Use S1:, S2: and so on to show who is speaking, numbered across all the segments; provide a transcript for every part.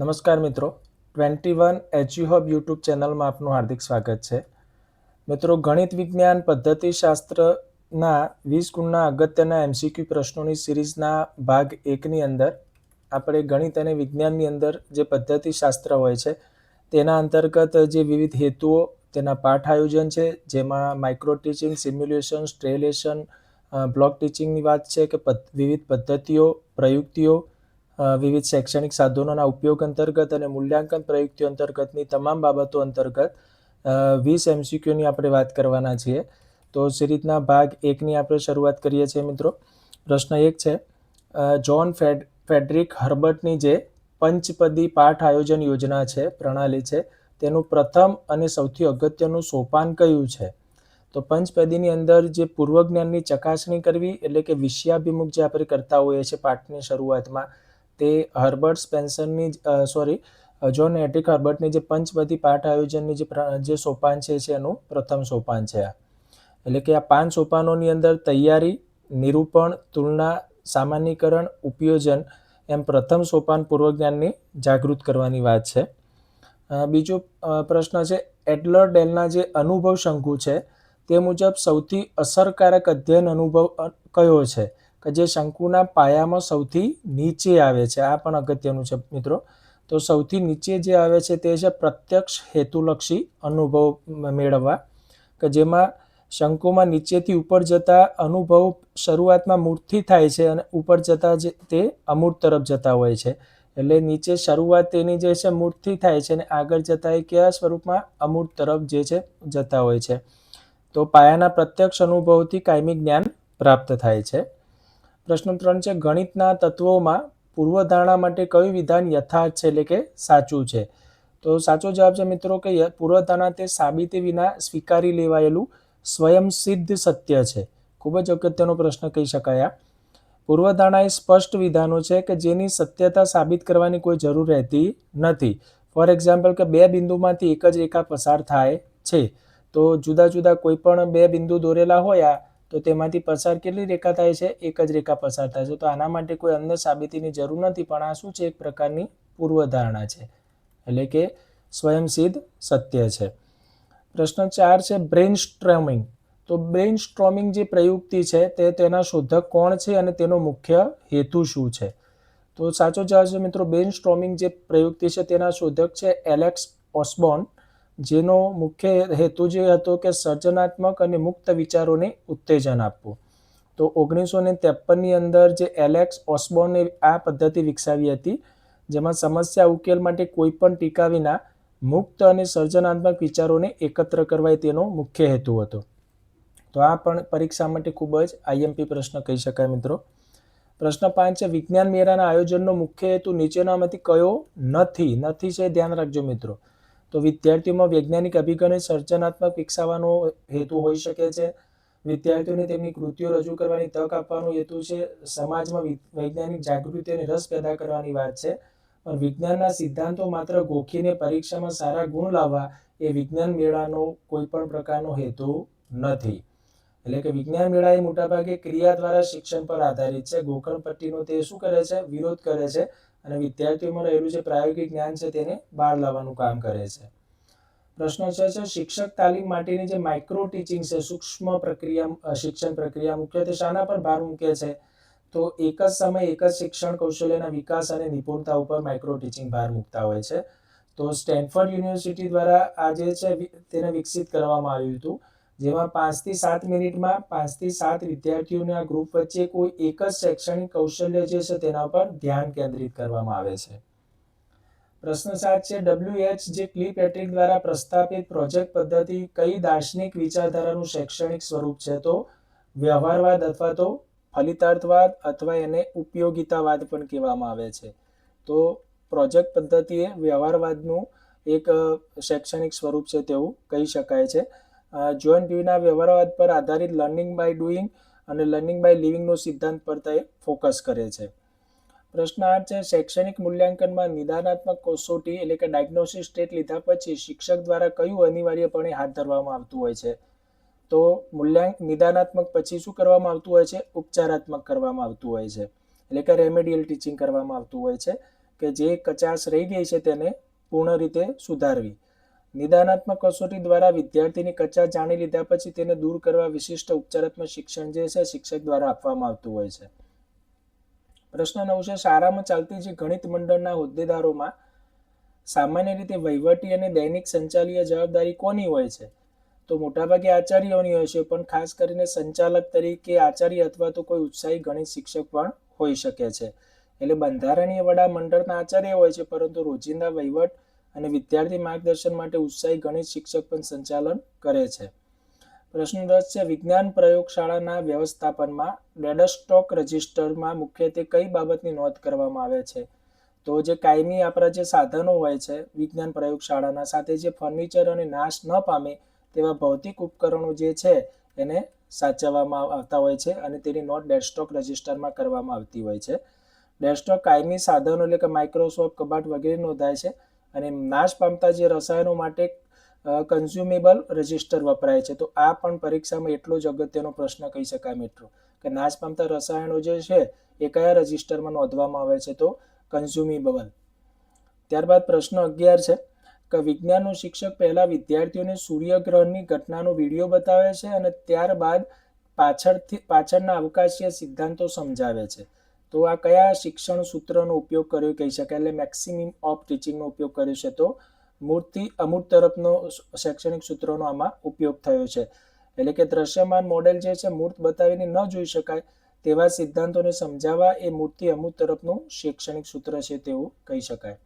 S1: નમસ્કાર મિત્રો, 21 એચ્યુ hub YouTube ચેનલમાં આપનું હાર્દિક સ્વાગત છે. મિત્રો, ગણિત વિજ્ઞાન પદ્ધતિશાસ્ત્રના 20 ગુણના અગત્યના એમસીક્યુ પ્રશ્નોની સિરીઝના ભાગ 1ની અંદર આપણે ગણિત અને વિજ્ઞાનની અંદર જે પદ્ધતિશાસ્ત્ર હોય છે તેના અંતર્ગત જે વિવિધ હેતુઓ, તેના પાઠ આયોજન છે, જેમાં માઇક્રો ટીચિંગ, સિમ્યુલેશન, સ્ટ્રેલેશન, બ્લોક ટીચિંગની વાત છે કે વિવિધ પદ્ધતિઓ, પ્રયુક્તિઓ, વિવિધ શૈક્ષણિક સાધનોના ઉપયોગ અંતર્ગત અને મૂલ્યાંકન પ્રયુક્તિઓ અંતર્ગતની તમામ બાબતો અંતર્ગત 20 એમસીક્યુની આપણે વાત કરવાના છીએ. તો સિરીઝના ભાગ 1ની આપણે શરૂઆત કરીએ છીએ મિત્રો. પ્રશ્ન 1 છે, જ્હોન ફ્રેડરિક હર્બર્ટની જે પંચપદી પાઠ આયોજન યોજના છે, પ્રણાલી છે, તેનું પ્રથમ અને સૌથી અગત્યનું સોપાન કયું છે? તો પંચપદીની અંદર જે પૂર્વજ્ઞાનની ચકાસણી કરવી, એટલે કે વિષયાભિમુખ જે આપણે કરતા હોઈએ છીએ પાઠની શરૂઆતમાં, તે જ્હોન ફ્રેડરિક હર્બર્ટની જે પંચપદી પાઠ આયોજનની જે સોપાન છે એનું પ્રથમ સોપાન છે. એટલે કે આ 5 સોપાનોની અંદર તૈયારી, નિરૂપણ, તુલના, સામાન્યીકરણ, ઉપયોજન એમ પ્રથમ સોપાન પૂર્વજ્ઞાનની જાગૃત કરવાની વાત છે. બીજો પ્રશ્ન છે, એડલર-ડેલના જે અનુભવ શંકુ છે તે મુજબ સૌથી અસરકારક અધ્યયન અનુભવ કયો છે કે જે શંકુના પાયામાં સૌથી નીચે આવે છે? આ પણ અગત્યનું છે મિત્રો. તો સૌથી નીચે જે આવે છે તે છે પ્રત્યક્ષ હેતુલક્ષી અનુભવ મેળવવા, કે જેમાં શંકુમાં નીચેથી ઉપર જતા અનુભવ શરૂઆતમાં મૂળથી થાય છે અને ઉપર જતા તે અમૂર્ત તરફ જતા હોય છે. એટલે નીચે શરૂઆત તેની જે છે મૂળથી થાય છે અને આગળ જતા એ કયા સ્વરૂપમાં? અમૂર્ત તરફ જે છે જતા હોય છે. તો પાયાના પ્રત્યક્ષ અનુભવથી કાયમી જ્ઞાન પ્રાપ્ત થાય છે. પ્રશ્ન 3 છે, ગણિતના તત્વોમાં પૂર્વધારણા માટે કયું વિધાન યથાર્થ છે, એટલે કે સાચું છે? તો સાચો જવાબ છે મિત્રો કે પૂર્વધારણા તે સાબિતી વિના સ્વીકારી લેવાયેલું સ્વયંસિદ્ધ સત્ય છે. ખૂબ જ અગત્યનો પ્રશ્ન કહી શકાય. પૂર્વધારણા એ સ્પષ્ટ વિધાનો છે કે જેની સત્યતા સાબિત કરવાની કોઈ જરૂર રહેતી નથી. ફોર એક્ઝામ્પલ, કે બે બિંદુમાંથી એક જ રેખા પસાર થાય છે, તો જુદા જુદા કોઈ પણ બે બિંદુ દોરેલા હોય તો તેમાંથી પસાર કેટલી રેખા થાય છે? એક જ રેખા પસાર થાય છે. તો આના માટે કોઈ અન્ય સાબિતીની જરૂર નથી, પણ આ શું છે? એક પ્રકારની પૂર્વધારણા છે, એટલે કે સ્વયંસિદ્ધ સત્ય છે. પ્રશ્ન 4 છે, બ્રેઇનસ્ટોર્મિંગ. તો બ્રેઇનસ્ટોર્મિંગ જે પ્રયુક્તિ છે તેના શોધક કોણ છે અને તેનો મુખ્ય હેતુ શું છે? તો સાચો જવાબ છે મિત્રો, બ્રેઇનસ્ટોર્મિંગ જે પ્રયુક્તિ છે તેના શોધક છે એલેક્સ ઓસ્બોર્ન, જેનો મુખ્ય હેતુ જે હતો કે સર્જનાત્મક અને મુક્ત વિચારોને ઉત્તેજન આપવું. તો 1953ની અંદર જે એલેક્સ ઓસ્બોર્ને આ પદ્ધતિ વિકસાવી હતી, જેમાં સમસ્યા ઉકેલ માટે કોઈ પણ ટીકા વિના મુક્ત અને સર્જનાત્મક વિચારોને એકત્ર કરવા તેનો મુખ્ય હેતુ હતો. તો આ પણ પરીક્ષા માટે ખૂબ જ આઈએમપી પ્રશ્ન કહી શકાય મિત્રો. પ્રશ્ન 5 છે, વિજ્ઞાન મેળાના આયોજનનો મુખ્ય હેતુ નીચેનામાંથી કયો નથી? નથી છે, ધ્યાન રાખજો મિત્રો. તો વિદ્યાર્થીઓમાં વૈજ્ઞાનિક અભિગમ સર્જનાત્મક વિકસાવવાનો હેતુ હોઈ શકે છે. વિદ્યાર્થીઓને તેમની કૃતિઓ રજૂ કરવાની તક આપવાનો હેતુ છે. સમાજમાં વૈજ્ઞાનિક જાગૃતિ અને રસ પેદા કરવાની વાત છે. પણ વિજ્ઞાનના સિદ્ધાંતો માત્ર ગોખીને પરીક્ષામાં સારા ગુણ લાવવા એ વિજ્ઞાન મેળાનો કોઈ પણ પ્રકારનો હેતુ નથી. એટલે કે વિજ્ઞાન મેળા એ મોટાભાગે ક્રિયા દ્વારા શિક્ષણ પર આધારિત છે. ગોખણ પટ્ટીનો તે શું કરે છે? વિરોધ કરે છે અને વિદ્યાર્થીઓમાં રહેલું જે પ્રાયોગિક જ્ઞાન છે તેને બહાર લાવવાનું કામ કરે છે. પ્રશ્ન 6 છે, શિક્ષક તાલીમ માટેની જે માઇક્રો ટીચિંગ છે, સૂક્ષ્મ પ્રક્રિયા શિક્ષણ પ્રક્રિયા મુખ્યત્વે શાના પર ભાર મૂકે છે? તો એક જ સમયે એક જ શિક્ષણ કૌશલ્યના વિકાસ અને નિપુણતા ઉપર માઇક્રો ટીચિંગ ભાર મૂકતા હોય છે. તો સ્ટેનફોર્ડ યુનિવર્સિટી દ્વારા આ જે છે તેને વિકસિત કરવામાં આવ્યું હતું, જેમાં 5 થી 7 મિનિટમાં 5 થી 7 વિદ્યાર્થીઓના ગ્રુપ વચ્ચે કોઈ એક જ શૈક્ષણિક કૌશલ્ય જે છે તેના પર ધ્યાન કેન્દ્રિત કરવામાં આવે છે. પ્રશ્ન 7 છે, WH જે કિલપેટ્રિક દ્વારા પ્રસ્તાવિત પ્રોજેક્ટ પદ્ધતિ કઈ દાર્શનિક વિચારધારાનું શૈક્ષણિક સ્વરૂપ છે? તો વ્યવહારવાદ અથવા તો ફલિતાર્થવાદ, અથવા એને ઉપયોગિતાવાદ પણ કહેવામાં આવે છે. તો પ્રોજેક્ટ પદ્ધતિ એ વ્યવહારવાદનું એક શૈક્ષણિક સ્વરૂપ છે તેવું કહી શકાય છે. જ્હોન ડ્યુઈના વ્યવહારવાદ પર આધારિત લર્નિંગ બાય ડુઈંગ અને લર્નિંગ બાય લિવિંગનો સિદ્ધાંત પર તે ફોકસ કરે છે. પ્રશ્ન 8 છે, શૈક્ષણિક મૂલ્યાંકનમાં નિદાનાત્મક કસોટી એટલે કે ડાયગ્નોસ્ટિક ટેસ્ટ લીધા પછી શિક્ષક દ્વારા કયું અનિવાર્યપણે હાથ ધરવામાં આવતું હોય છે? તો નિદાનાત્મક પછી શું કરવામાં આવતું હોય છે? ઉપચારાત્મક કરવામાં આવતું હોય છે, એટલે કે રેમેડિયલ ટીચિંગ કરવામાં આવતું હોય છે. કે જે કચાશ રહી ગઈ છે તેને પૂર્ણ રીતે સુધારવી. નિદાનાત્મક કસોટી દ્વારા વિદ્યાર્થીની કચાશ જાણી લીધા પછી તેને દૂર કરવા વિશિષ્ટ ઉપચારાત્મક શિક્ષણ જે છે શિક્ષક દ્વારા આપવામાં આવતું હોય છે. પ્રશ્ન 9 છે, શાળામાં ચાલતી જે ગણિત મંડળના હોદ્દેદારોમાં સામાન્ય રીતે વહીવટી અને દૈનિક સંચાલીય જવાબદારી કોની હોય છે? તો મોટાભાગે આચાર્યોની હોય છે, પણ ખાસ કરીને સંચાલક તરીકે આચાર્ય અથવા તો કોઈ ઉત્સાહી ગણિત શિક્ષક પણ હોઈ શકે છે. એટલે બંધારણીય વડા મંડળના આચાર્ય હોય છે, પરંતુ રોજિંદા વહીવટ અને વિદ્યાર્થી માર્ગદર્શન માટે ઉત્સાહી ગણિત શિક્ષક પણ સંચાલન કરે છે. પ્રશ્ન 10 છે, વિજ્ઞાન પ્રયોગશાળાના વ્યવસ્થાપનમાં ડેડસ્ટોક રજિસ્ટરમાં મુખ્યત્વે કઈ બાબતની નોંધ કરવામાં આવે છે? તો જે કાયમી આપણા જે સાધનો હોય છે વિજ્ઞાન પ્રયોગશાળાના, સાથે જે ફર્નિચર અને નાશ ન પામે તેવા ભૌતિક ઉપકરણો જે છે એને સાચવવામાં આવતા હોય છે અને તેની નોંધ ડેડસ્ટોક રજિસ્ટરમાં કરવામાં આવતી હોય છે. ડેડસ્ટોક કાયમી સાધનો એટલે કે માઇક્રોસ્કોપ, કબાટ વગેરે નોંધાય છે અને નાશ પામતા જે રસાયણો માટે કન્ઝ્યુમેબલ રજિસ્ટર વપરાય છે. તો આ પણ પરીક્ષામાં એટલો જ અગત્યનો પ્રશ્ન કહી શકાય મિત્રો, કે નાશ પામતા રસાયણો જે છે એ કયા રજિસ્ટરમાં નોંધવામાં આવે છે? તો કન્ઝ્યુમેબલ. ત્યારબાદ પ્રશ્ન 11 છે કે વિજ્ઞાનનો શિક્ષક પહેલા વિદ્યાર્થીઓને સૂર્યગ્રહણની ઘટનાનો વિડીયો બતાવે છે અને ત્યારબાદ પાછળના અવકાશીય સિદ્ધાંતો સમજાવે છે. તો આ કયા શિક્ષણ સૂત્રનો ઉપયોગ કર્યો કહી શકાય? એટલે મેક્સિમમ ઓફ ટીચિંગનો ઉપયોગ કર્યો છે. તો મૂળથી અમૂર્ત તરફનો શૈક્ષણિક સૂત્રોનો આમાં ઉપયોગ થયો છે. એટલે કે દ્રશ્યમાન મોડેલ જે છે મૂર્ત બતાવીને ન જોઈ શકાય તેવા સિદ્ધાંતોને સમજાવવા એ મૂર્તિ અમૂર્ત તરફનું શૈક્ષણિક સૂત્ર છે તેવું કહી શકાય.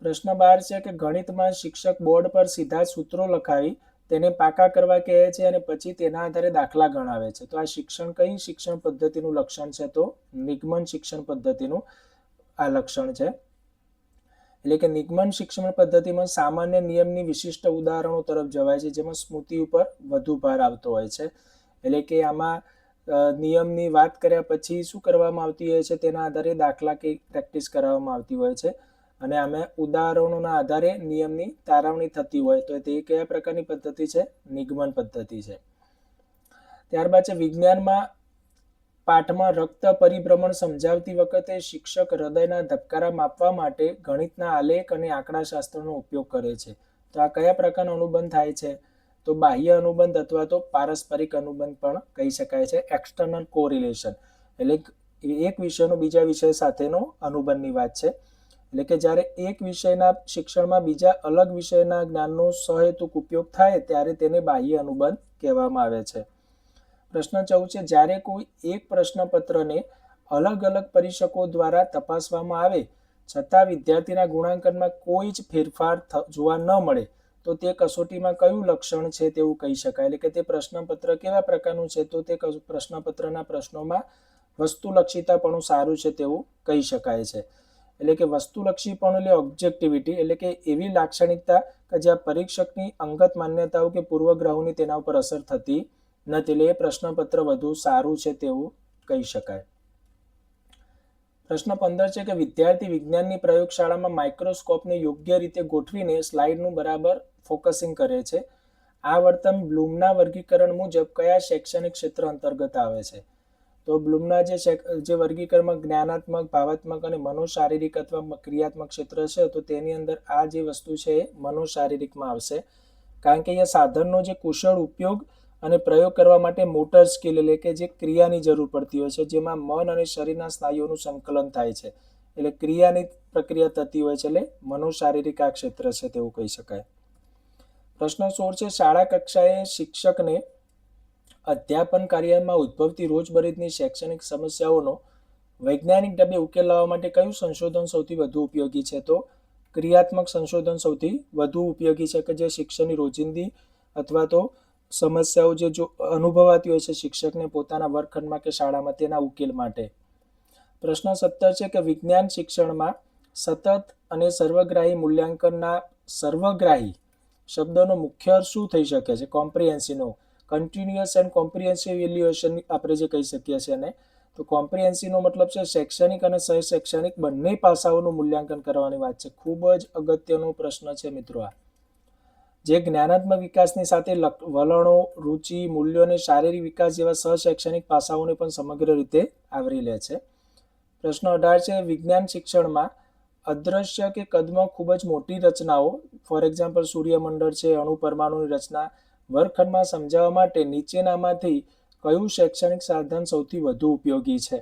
S1: પ્રશ્ન 12 છે કે ગણિતમાં શિક્ષક બોર્ડ પર સીધા સૂત્રો લખાવી તેને પાકા કરવા કહે છે અને પછી તેના આધારે દાખલા ગણાવે છે. તો આ શિક્ષણ કઈ શિક્ષણ પદ્ધતિનું લક્ષણ છે? તો નિગમન શિક્ષણ પદ્ધતિનું આ લક્ષણ છે. એટલે કે નિગમન શિક્ષણ પદ્ધતિમાં સામાન્ય નિયમની વિશિષ્ટ ઉદાહરણો તરફ જવાય છે, જેમાં સ્મૃતિ ઉપર વધુ ભાર આવતો હોય છે. એટલે કે આમાં નિયમની વાત કર્યા પછી શું કરવામાં આવતી હોય છે તેના આધારે દાખલા કે પ્રેક્ટિસ કરાવવામાં આવતી હોય છે અને આમે ઉદાહરણોના આધારે નિયમની તારવણી થતી હોય. તો તે કયા પ્રકારની પદ્ધતિ છે? નિગમન પદ્ધતિ છે. ત્યારબાદ છે વિજ્ઞાનમાં પાઠમાં રક્ત પરિભ્રમણ સમજાવતી વખતે શિક્ષક હૃદયના ધબકારા માપવા માટે ગણિતના આલેખ અને આંકડાશાસ્ત્રનો ઉપયોગ કરે છે. તો આ કયા પ્રકારનો અનુબંધ થાય છે? તો બાહ્ય અનુબંધ અથવા તો પારસ્પરિક અનુબંધ પણ કહી શકાય છે. એક્સટર્નલ કોરિલેશન એટલે એક વિષયનો બીજા વિષય સાથેનો અનુબંધની વાત છે. એટલે કે જ્યારે એક વિષયના શિક્ષણમાં બીજા અલગ વિષયના જ્ઞાનનો સહેતુક ઉપયોગ થાય ત્યારે તેને બાહ્ય અનુબંધ કહેવામાં આવે છે. પ્રશ્ન 14 છે, જ્યારે કોઈ એક પ્રશ્નપત્રને અલગ અલગ પરીક્ષકો દ્વારા તપાસવામાં આવે છતાં વિદ્યાર્થીના ગુણાંકનમાં કોઈ જ ફેરફાર જોવા ન મળે તો તે કસોટીમાં કયું લક્ષણ છે તેવું કહી શકાય? એટલે કે તે પ્રશ્નપત્ર કેવા પ્રકારનું છે? તો તે પ્રશ્નપત્રના પ્રશ્નોમાં વસ્તુલક્ષીતાપણું સારું છે તેવું કહી શકાય છે. એટલે કે વસ્તુલક્ષીપણું એટલે ઓબ્જેક્ટિવિટી, એટલે કે એવી લાક્ષણિકતા કે જ્યાં પરીક્ષકની અંગત માન્યતાઓ કે પૂર્વગ્રહોની તેના ઉપર અસર થતી નથી. એટલે એ પ્રશ્નપત્ર વધુ સારું છે તેવું કહી શકાય. પ્રશ્ન 15 છે કે વિદ્યાર્થી વિજ્ઞાનની પ્રયોગશાળામાં માઇક્રોસ્કોપને યોગ્ય રીતે ગોઠવીને સ્લાઇડનું બરાબર ફોકસિંગ કરે છે. આ વર્તન બ્લૂમના વર્ગીકરણ મુજબ કયા શૈક્ષણિક ક્ષેત્ર અંતર્ગત આવે છે? તો બ્લૂમના જે વર્ગીકરણમાં જ્ઞાનાત્મક, ભાવાત્મક અને મનોશારીરિક અથવા ક્રિયાત્મક ક્ષેત્ર છે, તો તેની અંદર આ જે વસ્તુ છે એ મનોશારીરિકમાં આવશે. કારણ કે અહીંયા સાધનનો જે કુશળ ઉપયોગ અને પ્રયોગ કરવા માટે મોટર સ્કિલ એટલે કે જે ક્રિયાની જરૂર પડતી હોય છે, જેમાં મન અને શરીરના સ્નાયુઓનું સંકલન થાય છે. એટલે ક્રિયાની પ્રક્રિયા થતી હોય છે. એટલે મનોશારીરિક આ ક્ષેત્ર છે તેવું કહી શકાય. પ્રશ્ન 16 છે, શાળા કક્ષાએ શિક્ષકને અધ્યાપન કાર્યમાં ઉદ્ભવતી રોજબરોજની શૈક્ષણિક સમસ્યાઓનો વૈજ્ઞાનિક ઢબે ઉકેલ લાવવા માટે કયું સંશોધન સૌથી વધુ ઉપયોગી છે? તો ક્રિયાત્મક સંશોધન સૌથી વધુ ઉપયોગી છે, કે જે શિક્ષણની રોજિંદી અથવા તો સમસ્યાઓ જે અનુભવાતી હોય છે શિક્ષકને પોતાના વર્ગખંડમાં કે શાળામાં તેના ઉકેલ માટે. પ્રશ્ન 17 છે કે વિજ્ઞાન શિક્ષણમાં સતત અને સર્વગ્રાહી મૂલ્યાંકનના સર્વગ્રાહી શબ્દનો મુખ્ય અર્થ શું થઈ શકે છે? કોમ્પ્રિહેન્સિવનો. કન્ટિન્યુઅસ એન્ડ કોમ્પ્રિહેન્સિવ ઇવેલ્યુએશન આપણે જે કહી શકીએ છીએ એને. તો કોમ્પ્રિહેન્સિવનો મતલબ છે શૈક્ષણિક અને સહશૈક્ષણિક બંને પાસાઓનું મૂલ્યાંકન કરવાની વાત છે. ખૂબ જ અગત્યનો પ્રશ્ન છે મિત્રો આ, જે જ્ઞાનાત્મક વિકાસની સાથે વલણો, રુચિ, મૂલ્યો અને શારીરિક વિકાસ જેવા સહશૈક્ષણિક પાસાઓને પણ સમગ્ર રીતે આવરી લે છે. પ્રશ્ન 18 છે, વિજ્ઞાન શિક્ષણમાં અદ્રશ્ય કે કદમાં ખૂબ જ મોટી રચનાઓ, ફોર એક્ઝામ્પલ સૂર્યમંડળ છે, અણુ પરમાણુની રચના, વર્ગખંડમાં સમજાવવા માટે નીચેનામાંથી કયું શૈક્ષણિક સાધન સૌથી વધુ ઉપયોગી છે?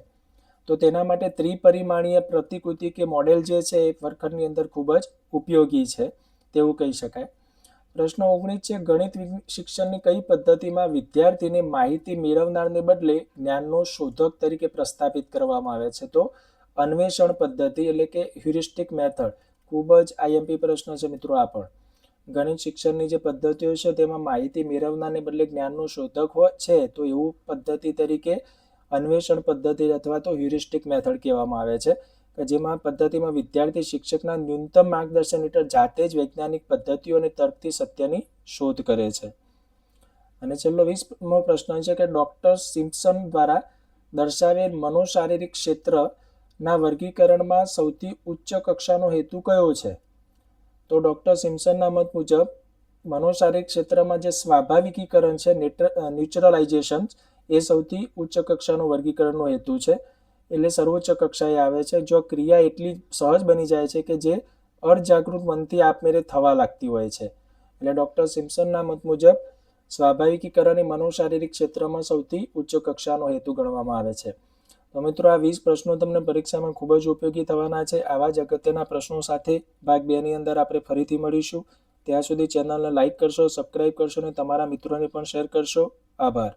S1: તો તેના માટે ત્રિપરિમાણીય પ્રતિકૃતિ કે મોડેલ જે છે એ વર્ગખંડની અંદર ખૂબ જ ઉપયોગી છે તેવું કહી શકાય. પ્રશ્ન 19 છે, ગણિત શિક્ષણની કઈ પદ્ધતિમાં વિદ્યાર્થીને માહિતી મેળવનારને બદલે જ્ઞાનનો શોધક તરીકે પ્રસ્થાપિત કરવામાં આવે છે? તો અન્વેષણ પદ્ધતિ એટલે કે હ્યુરિસ્ટિક મેથડ. ખૂબ જ આઈએમપી પ્રશ્ન છે મિત્રો આ પણ. ગણિત શિક્ષણની જે પદ્ધતિઓ છે તેમાં માહિતી મેળવનારને બદલે જ્ઞાનનો શોધક છે તો એવું પદ્ધતિ તરીકે અન્વેષણ પદ્ધતિ અથવા તો હ્યુરિસ્ટિક મેથડ કહેવામાં આવે છે, કે જેમાં પદ્ધતિમાં વિદ્યાર્થી શિક્ષકના ન્યૂનતમ માર્ગદર્શન હેઠળ જાતે જ વૈજ્ઞાનિક પદ્ધતિઓ અને તર્કથી સત્યની શોધ કરે છે. અને છેલ્લો 20મો પ્રશ્ન છે કે ડોક્ટર સિમ્પસન દ્વારા દર્શાવેલ મનોશારીરિક ક્ષેત્રના વર્ગીકરણમાં સૌથી ઉચ્ચ કક્ષાનો હેતુ કયો છે? તો ડોક્ટર સિમ્પસનના મત મુજબ મનોશારીરિક ક્ષેત્રમાં જે સ્વાભાવિકીકરણ છે, ન્યુચરલાઇઝેશન, એ સૌથી ઉચ્ચ કક્ષાનો વર્ગીકરણનો હેતુ છે, એટલે સર્વોચ્ચ કક્ષાએ આવે છે. જો ક્રિયા એટલી સહજ બની જાય છે કે જે અર્ધજાગૃત મનથી આપમેળે થવા લાગતી હોય છે. એટલે ડોક્ટર સિમ્પસનના મત મુજબ સ્વાભાવિકીકરણ એ મનોશારીરિક ક્ષેત્રમાં સૌથી ઉચ્ચ કક્ષાનો હેતુ ગણવામાં આવે છે. તો મિત્રો આ 20 પ્રશ્નો તમને પરીક્ષામાં ખૂબ જ ઉપયોગી થવાના છે. આવા જ અગત્યના પ્રશ્નો સાથે ભાગ 2 ની અંદર આપણે ફરીથી મળીશું. ત્યાં સુધી ચેનલને લાઇક કરશો, સબસ્ક્રાઇબ કરશો અને તમારા મિત્રોને પણ શેર કરશો. આભાર.